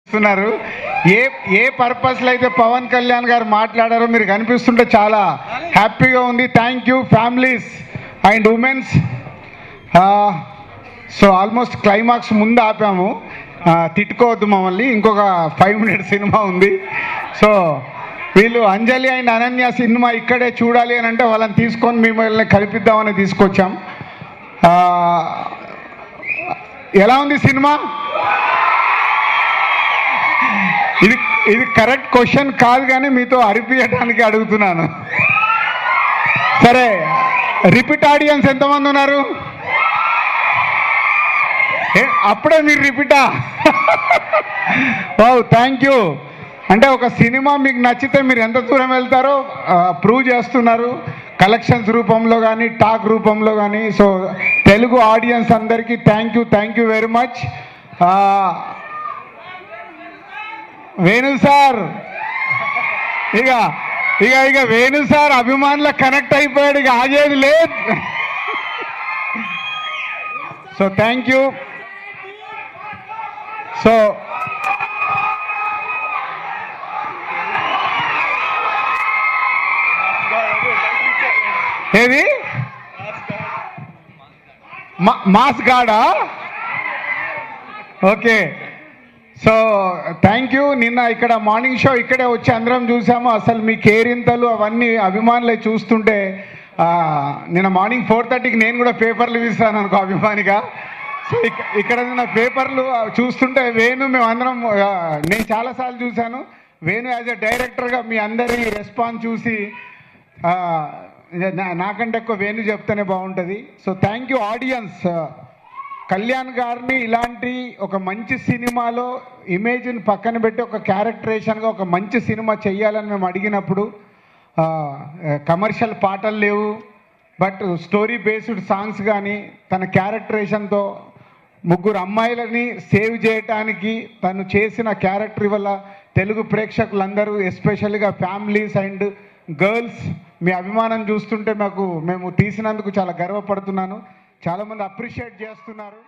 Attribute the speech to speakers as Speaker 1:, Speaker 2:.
Speaker 1: చేస్తున్నారు. ఏ ఏ పర్పస్లో అయితే పవన్ కళ్యాణ్ గారు మాట్లాడారో మీరు కనిపిస్తుంటే చాలా హ్యాపీగా ఉంది. Thank you families and women's. So almost climax ముందు ఆపాము, తిట్టుకోవద్దు మమ్మల్ని, ఇంకొక 5 minutes సినిమా ఉంది. సో వీళ్ళు అంజలి అండ్ అనన్య సినిమా ఇక్కడే చూడాలి అని అంటే వాళ్ళని తీసుకొని మిమ్మల్ని కల్పిద్దామని తీసుకొచ్చాం. ఎలా ఉంది సినిమా? ఇది కరెక్ట్ క్వశ్చన్ కాదు, కానీ మీతో అరిపియడానికి అడుగుతున్నాను. సరే, రిపీట్ ఆడియన్స్ ఎంతమంది ఉన్నారు? అప్పుడే మీరు రిపీటా? ఓ థ్యాంక్ యూ. అంటే ఒక సినిమా మీకు నచ్చితే మీరు ఎంత దూరం వెళ్తారో ప్రూవ్ చేస్తున్నారు, కలెక్షన్స్ రూపంలో కానీ టాక్ రూపంలో కానీ. సో తెలుగు ఆడియన్స్ అందరికీ thank you very much. Venu sir Venu వేణు సార్ అభిమానుల కనెక్ట్ అయిపోయాడు, ఇక ఆగేది లేదు. So thank you. సో ఏది మాస్ గాడా? ఓకే. So thank you. నిన్న ఇక్కడ మార్నింగ్ షో ఇక్కడే వచ్చి అందరం చూసాము. అసలు మీ కేరింతలు అవన్నీ అభిమానులే చూస్తుంటే, నిన్న మార్నింగ్ 4:30కి నేను కూడా పేపర్లు ఇస్తాను అనుకో అభిమానిగా. సో ఇక్కడ నిన్న పేపర్లు చూస్తుంటే వేణు మేమందరం, నేను చాలాసార్లు చూశాను వేణు యాజ్ ఎ డైరెక్టర్గా మీ అందరి రెస్పాన్స్ చూసి నాకంటే ఎక్కువ వేణు చెప్తేనే బాగుంటుంది. So thank you audience. Kalyan గారిని ఇలాంటి ఒక మంచి సినిమాలో ఇమేజ్ని పక్కన పెట్టి ఒక క్యారెక్టరేషన్గా ఒక మంచి సినిమా చెయ్యాలని మేము అడిగినప్పుడు, కమర్షియల్ పాటలు లేవు, బట్ స్టోరీ బేస్డ్ సాంగ్స్ కానీ తన క్యారెక్టరేషన్తో 3 అమ్మాయిలని సేవ్ చేయటానికి తను చేసిన క్యారెక్టర్ వల్ల తెలుగు ప్రేక్షకులందరూ ఎస్పెషల్గా ఫ్యామిలీస్ అండ్ గర్ల్స్ మీ అభిమానం చూస్తుంటే మేము తీసినందుకు చాలా గర్వపడుతున్నాను. చాలామంది అప్రిషియేట్ చేస్తున్నారు.